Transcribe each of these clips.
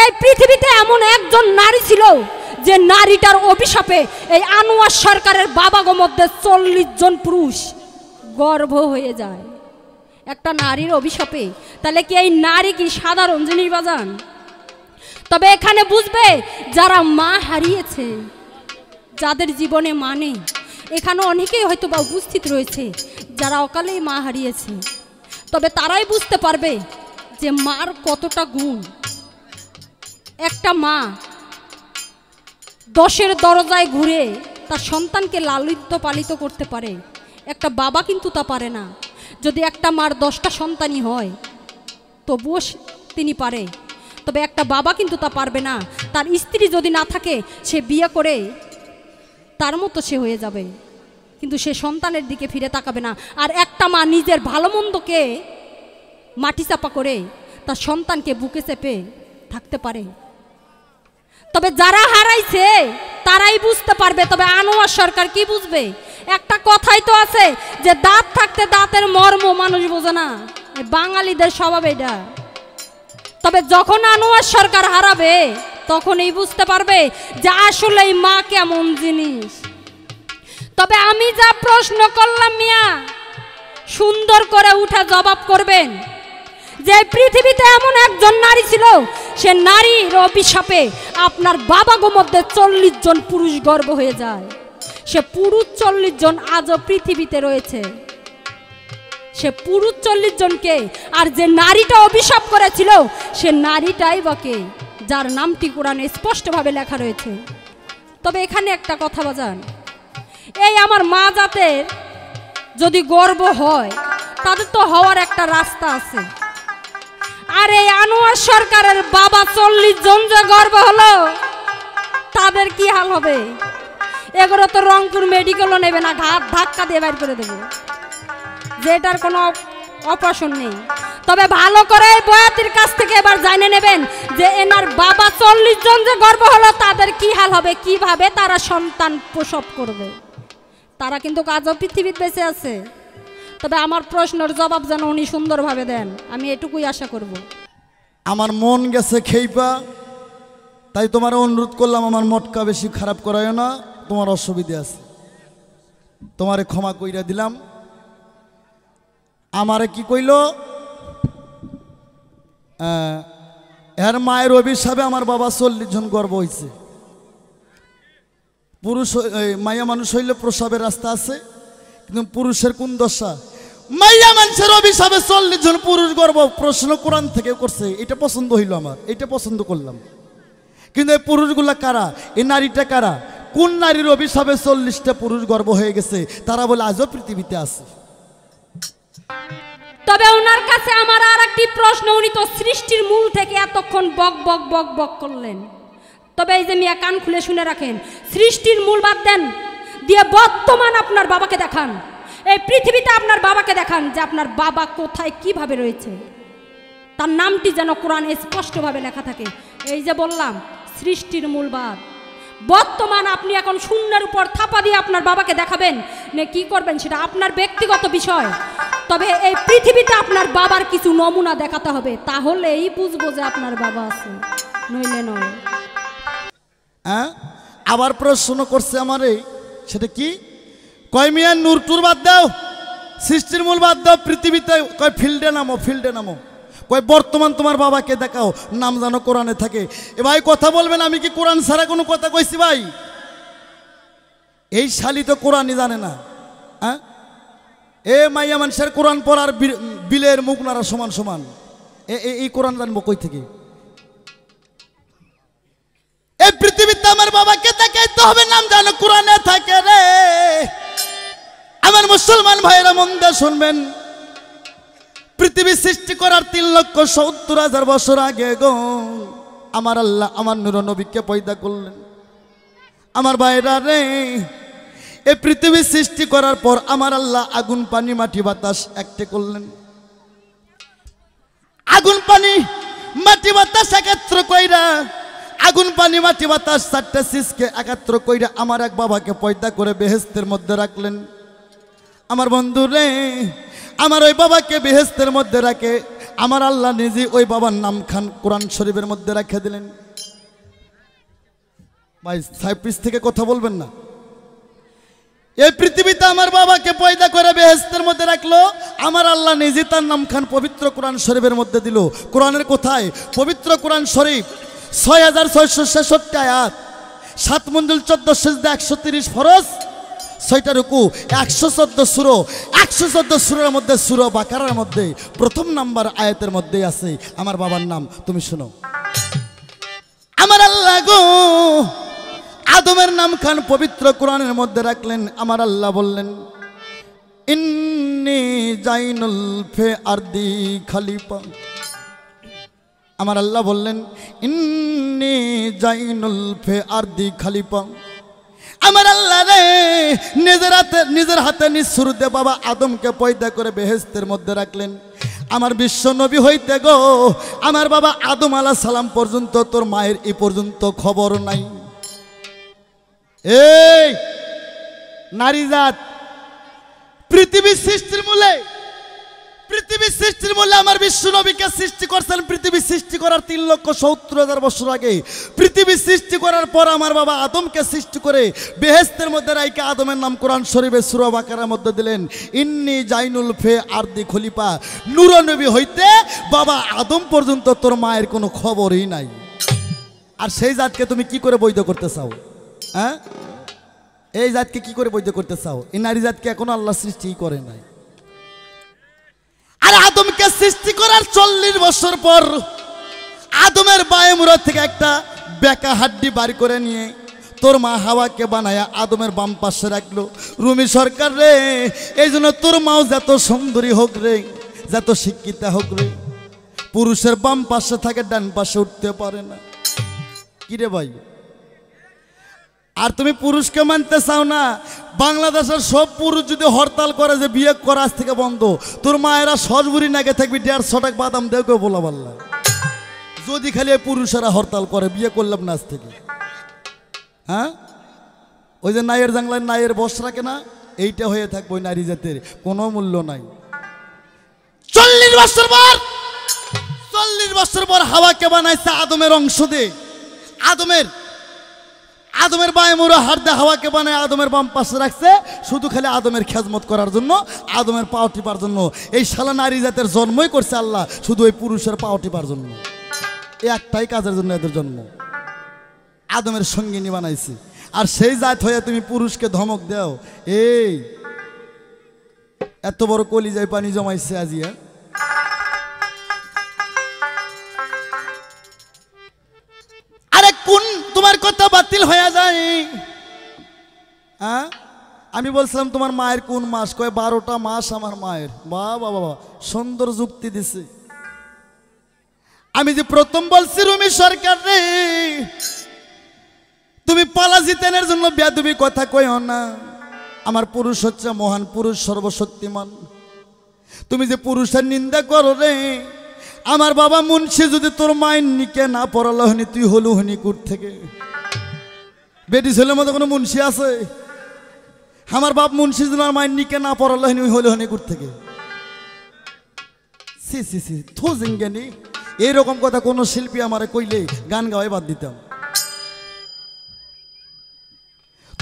এই পৃথিবীতে এমন একজন নারী ছিল যে নারীটার অভিশাপে এই আনোয়ার সরকারের বাবাগো মধ্যে 40 জন পুরুষ গর্ভ হয়ে যায় একটা নারীর অভিশাপে। তাহলে কি এই নারী কি সাধারণ জিনিস বাজান? তবে এখানে বুঝবে যারা মা হারিয়েছে, যাদের জীবনে মানে, এখানে অনেকেই হয়তো বা উপস্থিত রয়েছে যারা অকালেই মা হারিয়েছে, তবে তারাই বুঝতে পারবে যে মার কতটা গুণ। একটা মা 10-এর দরজায় ঘুরে তার সন্তানকে লালিত পালিত করতে পারে, একটা বাবা কিন্তু তা পারে না। যদি একটা মার 10টা সন্তানই হয় তবুও তিনি পারে, তবে একটা বাবা কিন্তু তা পারবে না। তার স্ত্রী যদি না থাকে সে বিয়ে করে তার মতো সে হয়ে যাবে, কিন্তু সে সন্তানের দিকে ফিরে তাকাবে না। আর একটা মা নিজের ভালো মন্দকে মাটি চাপা করে তার সন্তানকে বুকে চেপে থাকতে পারে। তবে যারা হারাইছে তারাই বুঝতে পারবে। তবে আনোয়ার সরকার কি বুঝবে? একটা কথাই তো আছে যে দাঁত থাকতে দাঁতের মর্ম মানুষ বোঝে না, বাঙালিদের স্বভাব এটা। তবে যখন আনোয়ার সরকার হারাবে তখনই বুঝতে পারবে যে আসলে এই মা কেমন জিনিস। তবে আমি যা প্রশ্ন করলাম মিয়া, সুন্দর করে উঠে জবাব করবেন যে পৃথিবীতে এমন একজন নারী ছিল, সে নারীর অভিশাপে আপনার বাবাগো মধ্যে 40 জন পুরুষ গর্ভ হয়ে যায়। সে পুরুষ 40 জন আজও পৃথিবীতে রয়েছে, সে পুরুষ 40 জনকে। আর যে নারীটা অভিশাপ করেছিল সে নারীটাই বাকে, যার নামটি কোরআনে স্পষ্টভাবে লেখা রয়েছে। তবে এখানে একটা কথা বাজান, এই আমার মা জাতের যদি গর্ব হয় তাদের তো হওয়ার একটা রাস্তা আছে। আর এই আনোয়ার সরকারের বাবা 40 জন যে গর্ব হলো তাদের কি হাল হবে? এগুলো তো রংপুর মেডিকেলও নেবে না, ঘাত ধাক্কা দিয়ে বাইর করে দেবে, যেটার কোনো অপারেশন নেই। তবে ভালো করে বয়াতির কাছ থেকে এবার জানে নেবেন যে এনার বাবা 40 জন যে গর্ব হলো তাদের কি হাল হবে, কিভাবে তারা সন্তান প্রসব করবে। তারা কিন্তু আজও পৃথিবীতে বেঁচে আছে। তবে আমার প্রশ্নের জবাব যেন উনি সুন্দরভাবে দেন, আমি এটুকুই আশা করব। আমার মন গেছে খেইপা, তাই তোমার অনুরোধ করলাম আমার মটকা বেশি খারাপ করায় না, তোমার অসুবিধা আছে, তোমারে ক্ষমা কইরা দিলাম। আমারে কি কইল, এর মায়ের অভিশাপে আমার বাবা 40 জন গর্ভ হয়েছে। পুরুষ মাইয়া মানুষ হইলে প্রসবের রাস্তা আছে, কিন্তু পুরুষের কোন দশা? মাইয়া মানুষের অভিশাপে 40 জন পুরুষ গর্ভ। প্রশ্ন কোরআন থেকে করছে, এটা পছন্দ হইল আমার, এটা পছন্দ করলাম। কিন্তু এই পুরুষগুলা কারা? এই নারীটা কারা? কোন নারীর অভিশাপে 40টা পুরুষ গর্ভ হয়ে গেছে? তারা বলে আজও পৃথিবীতে আছে। তবে ওনার কাছে আমার আর একটি প্রশ্ন, উনি তো সৃষ্টির মূল থেকে এতক্ষণ বক বক বক বক করলেন। তবে এই যে মিয়া কান খুলে শুনে রাখেন, সৃষ্টির মূল বাদ দেন, দিয়ে বর্তমান আপনার বাবাকে দেখান, এই পৃথিবীতে আপনার বাবাকে দেখান যে আপনার বাবা কোথায় কিভাবে রয়েছে, তার নামটি যেন কোরআনে স্পষ্টভাবে লেখা থাকে। এই যে বললাম সৃষ্টির মূল বাদ, বর্তমান আপনি এখন শূন্যের উপর থাপা দিয়ে আপনার বাবাকে দেখাবেন না কি করবেন সেটা আপনার ব্যক্তিগত বিষয়। তবে এই পৃথিবীতে আপনার বাবার কিছু নমুনা দেখাতে হবে, তাহলেই বুঝবো যে আপনার বাবা আছে, নইলে নয়। হ্যাঁ, আবার প্রশ্ন করছে আমারে, সেটা কি কয় মিয়া নূর টুর বাদ দাও, সৃষ্টির মূল বাদ দাও, পৃথিবীতে কয় ফিল্ডে নামো, ফিল্ডে নামো, কয় বর্তমান তোমার বাবাকে দেখাও, নাম জানো কোরআনে থাকে। এ ভাই কথা বলবেন, আমি কি কোরআন ছাড়া কোনো কথা কইছি ভাই? এই শালি তো কোরআনই জানে না। হ্যাঁ, এ মাইয়া মানুষের কোরআন পড়ার বিলের মুখ নাড়া সমান সমান, এই কোরআন জানবো কই থেকে? এই পৃথিবীতে আমার বাবাকে দেখাইতে হবে, নাম জানো কোরআনে থাকে রে। আমার মুসলমান ভাইয়েরা মন দিয়ে শুনবেন, পৃথিবী সৃষ্টি করার 3,70,000 বছর আগে গো আমার আল্লাহ আমার নূর নবীকে পয়দা করলেন। আমার ভাইরা রে, এই পৃথিবী সৃষ্টি করার পর আমার আল্লাহ আগুন পানি মাটি বাতাস একটে করলেন। আগুন পানি মাটি বাতাস একাত্র কইরা, আগুন পানি মাটি বাতাস 4টা সিসকে একাত্র কইরা আমার এক বাবাকে পয়দা করে বেহেশতের মধ্যে রাখলেন। আমার বন্ধু রে, আমার ওই বাবাকে বেহেশতের মধ্যে রাখে আমার আল্লাহ নিজে ওই বাবার নাম খান কোরআন শরীফের মধ্যে রেখে দিলেন। ভাই সাইপ্রিস থেকে কথা বলবেন না। এই পৃথিবীতে আমার বাবাকে পয়দা করে বেহেশতের মধ্যে রাখলো, আমার আল্লাহ নিজে তার নাম খান পবিত্র কোরআন শরীফের মধ্যে দিল। কোরআনের কোথায়? পবিত্র কোরআন শরীফ 6666 আয়াত, 7 মঞ্জুল 14 সিজদা 130 ফরজ 6টা রুকু 114 সূরা, 114 সূরার মধ্যে সূরা বাকারার মধ্যে প্রথম নাম্বার আয়াতের মধ্যে আছে আমার বাবার নাম। তুমি শোনো, আমার আল্লাহ গো আদমের নাম খান পবিত্র কোরআনের মধ্যে রাখলেন। আমার আল্লাহ বললেন ইন্নী জাইনুল ফি আরদি খলিফা। আমার আল্লাহ বললেন ইন্নী জাইনুল ফি আরদি খলিফা। আমার আল্লাহ রে নিজের হাতে নিঃসুর দে বাবা আদমকে পয়দা করে বেহেশতের মধ্যে রাখলেন। আমার বিশ্ব নবী হইতে গো আমার বাবা আদম আলাইহিস সালাম পর্যন্ত তোর মায়ের এই পর্যন্ত খবর নাই। এই নারী জাত পৃথিবীর সৃষ্টির মূলে আমার বিশ্ব নবীকে সৃষ্টি করছেন। পৃথিবী সৃষ্টি করার 3,70,000 বছর আগে, পৃথিবী সৃষ্টি করার পর আমার বাবা আদমকে সৃষ্টি করে বেহেশতের মধ্যে রাইকে আদমের নাম কোরআন শরীফে সূরা বাকারার মধ্যে দিলেন ইন্নী জাইনুল ফি আরদি খলিফা। নূর নবী হইতে বাবা আদম পর্যন্ত তোর মায়ের কোনো খবরই নাই। আর সেই জাতকে তুমি কি করে বৈধ করতে চাও? হ্যাঁ, এই জাতকে কি করে বৈধ করতে চাও? এই নারী জাতকে এখনো আল্লাহ সৃষ্টি করে নাই। আর আদমকে সৃষ্টি করার 40 বছর পর আদমের বায়ে মুরাদ থেকে একটা বেকা হাড্ডি বাড়ি করে নিয়ে তোর মা হাওয়াকে বানায়া আদমের বাম পাশে রাখলো। রুমি সরকার রে, এই জন্য তোর মাও যত সুন্দরী হোক রে, যত শিক্ষিতা হোক রে, পুরুষের বাম পাশে থাকে, ডান পাশে উঠতে পারে না। কি রে ভাই? আর তুমি পুরুষকে মানতে চাও না? বাংলাদেশের সব পুরুষ যদি হরতাল করে যে বিয়ে করা আজ থেকে বন্ধ, তোর মায়েরা সজবুরি নাগে থাকবি 150 টাকা বাদাম দেওকে বলা পারলা। যদি খালি পুরুষেরা হরতাল করে বিয়ে করলাম না আজ থেকে। হ্যাঁ, ওই যে নাইয়ের জাংলায় নাইয়ের বস রাখে না, এইটা হয়ে থাকবে ওই নারী জাতের, কোনো মূল্য নাই। 40 বছর পর হাওয়াকে বানাইছে আদমের অংশ দিয়ে। আদমের বায়ে মোড়া হাত দিয়ে হাওয়াকে বানায় আদমের বাম পাশে রাখছে, শুধু খালি আদমের খেজমত করার জন্য, আদমের পাও টিপার জন্য। এই শালা নারী জাতের জন্মই করছে আল্লাহ শুধু ওই পুরুষের পাও টিপার জন্য। এই একটাই কাজের জন্য এদের জন্ম, আদমের সঙ্গিনী বানাইছে। আর সেই জাত হয়ে তুমি পুরুষকে ধমক দাও। এই এত বড় কলিজায় পানি জমাইছে আজিয়া। আরে কোন তোমার কথা বাতিল হয়ে যায়? হ্যাঁ, আমি বলছিলাম তোমার মায়ের কোন মাস? কয় 12টা মাস আমার মায়ের। বাবা বাবা, সুন্দর যুক্তি দিছে। আমি যে প্রথম বলছি রুমি সরকার রে, তুমি পালা জিতেনের জন্য বেয়াদবি কথা কইও না। আমার পুরুষ হচ্ছে মহান পুরুষ, সর্বশক্তিমান। তুমি যে পুরুষের নিন্দা করো রে, আমার বাবা মুন্সি যদি তোর মায়ের নিকে না পড়ালো হনি, তুই হলু হনি কুট থেকে। বেটি ছেলের মতো কোনো মুন্সি আছে? আমার বাপ মুন্সি যদি আমার মায়ের নিকে না পড়ালো হনি, ওই হলু হনি কুট থেকে। সি সি সি থু জিঙ্গেনি। এইরকম কথা কোনো শিল্পী আমারে কইলে গান গাওয়াই বাদ দিতাম।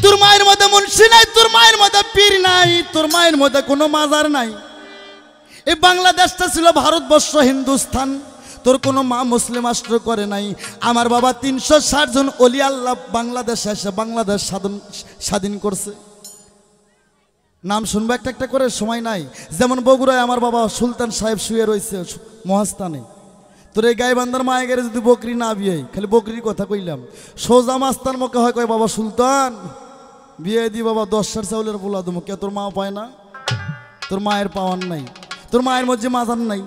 তোর মায়ের মধ্যে মুন্সি নাই, তোর মায়ের মধ্যে পীর নাই, তোর মায়ের মধ্যে কোনো মাজার নাই। এই বাংলাদেশটা ছিল ভারতবর্ষ, হিন্দুস্থান। তোর কোনো মা মুসলিম রাষ্ট্র করে নাই। আমার বাবা 360 জন অলি আল্লাহ বাংলাদেশে এসে বাংলাদেশ স্বাধীন করছে। নাম শুনবো একটা একটা করে, সময় নাই। যেমন বগুড়ায় আমার বাবা সুলতান সাহেব শুয়ে রয়েছে মহাস্থানে। তোর এই গাইবান্ধার মায়ে গেলে যদি বকরি না বিয়ে, খালি বকরির কথা কইলাম, সোজা মাস্তার মুখে হয় কয় বাবা সুলতান বিয়ে দি বাবা 10 চাউলের পোলা দেবো। কে তোর মা পায় না? তোর মায়ের পাওয়ার নাই, তোর মায়ের মধ্যে মাজার নাই,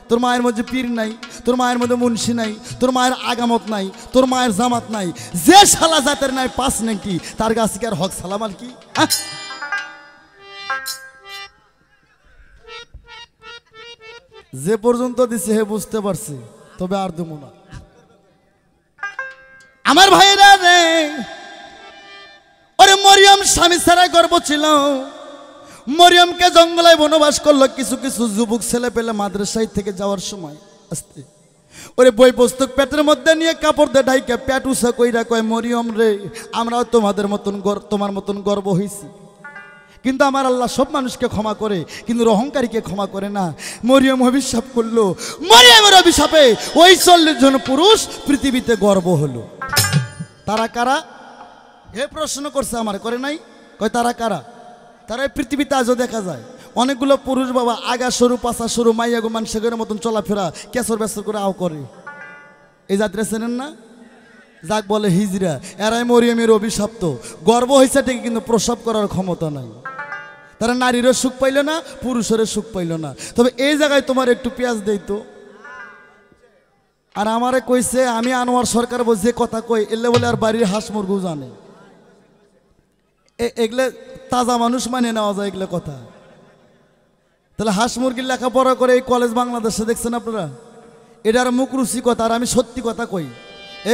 তোর মায়ের মধ্যে পীর নাই, তোর মায়ের মধ্যে মুন্সি নাই, তোর মায়ের আগামত নাই, তোর মায়ের জামাত নাই। যে শালা জাতের নাই 5 নাকি তার কাছে কি আর হক সালাম আর কি? যে পর্যন্ত দিছে হে বুঝতে পারছি, তবে আর দেবো না। আমার ভাইরা রে, ওরে মরিয়ম স্বামী ছাড়া গর্ব ছিল, মরিয়মকে জঙ্গলে বনবাস করলো। কিছু কিছু যুবক ছেলে পেলে মাদ্রাসায় থেকে যাওয়ার সময় আস্তে ওরে বই পুস্তক পেটের মধ্যে নিয়ে কাপড় দিয়ে ঢাইকে পেট উঁচা কইরা কয়, মরিয়ম রে, আমরাও তোমাদের মতন তোমার মতন গর্ব হয়েছি, কিন্তু আমার আল্লাহ সব মানুষকে ক্ষমা করে, কিন্তু অহংকারীকে ক্ষমা করে না। মরিয়ম অভিশাপ করলো। মরিয়মের অভিশাপে ওই 40 জন পুরুষ পৃথিবীতে গর্ব হলো। তারা কারা? হে প্রশ্ন করছে, আমার করে নাই? কয় তারা কারা? তারা এই পৃথিবীতে আজও দেখা যায় অনেকগুলো পুরুষ বাবা আগা সরু পাশা সরু মাইয়াগো মানুষের মতন চলাফেরা কেসর বেসর করে আও করে। এই জাতিরা চেনেন না? যাক বলে হিজরা, এরাই মরিয়মের অভিশপ্ত। গর্ব হয়েছে ঠিক, কিন্তু প্রসব করার ক্ষমতা নাই। তারা নারীরও সুখ পাইল না, পুরুষেরও সুখ পাইল না। তবে এই জায়গায় তোমার একটু পেঁয়াজ দেই তো। আর আমারে কইছে আমি আনোয়ার সরকার বলছে কথা কই, এলে বলে আর বাড়ির হাঁস মুরগু জানে। এগুলো তাজা মানুষ মানে নেওয়া যায় এগুলো কথা। তাহলে হাঁস মুরগির লেখাপড়া করে এই কলেজ বাংলাদেশে দেখছেন আপনারা? এটার মুখ রুচি কথা। আর আমি সত্যি কথা কই,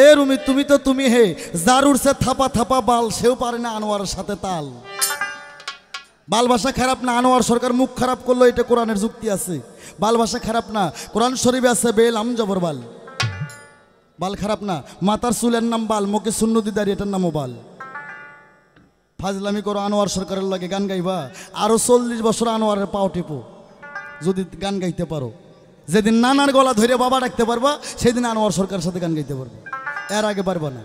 এ রুমি তুমি তো তুমি হে, যার উঠছে থাপা থাপা বাল, সেও পারে না আনোয়ারের সাথে তাল। বাল ভাষা খারাপ না, আনোয়ার সরকার মুখ খারাপ করলো, এটা কোরআনের যুক্তি আছে। বাল ভাষা খারাপ না, কোরআন শরীফে আছে বেল আম জবর বাল। বাল খারাপ না, মাথার চুলের নাম বাল, মুখে সুন্নতি দাঁড়িয়ে এটার নামও বাল। ফাজলামি করো আনোয়ার সরকারের লাগে গান গাইবা, আরো 40 বছর আনোয়ারের পাও টিপো যদি গান গাইতে পারো। যেদিন নানার গলা ধরে বাবা ডাকতে পারবা, সেদিন আনোয়ার সরকারের সাথে গান গাইতে পারবে, এর আগে পারবা না।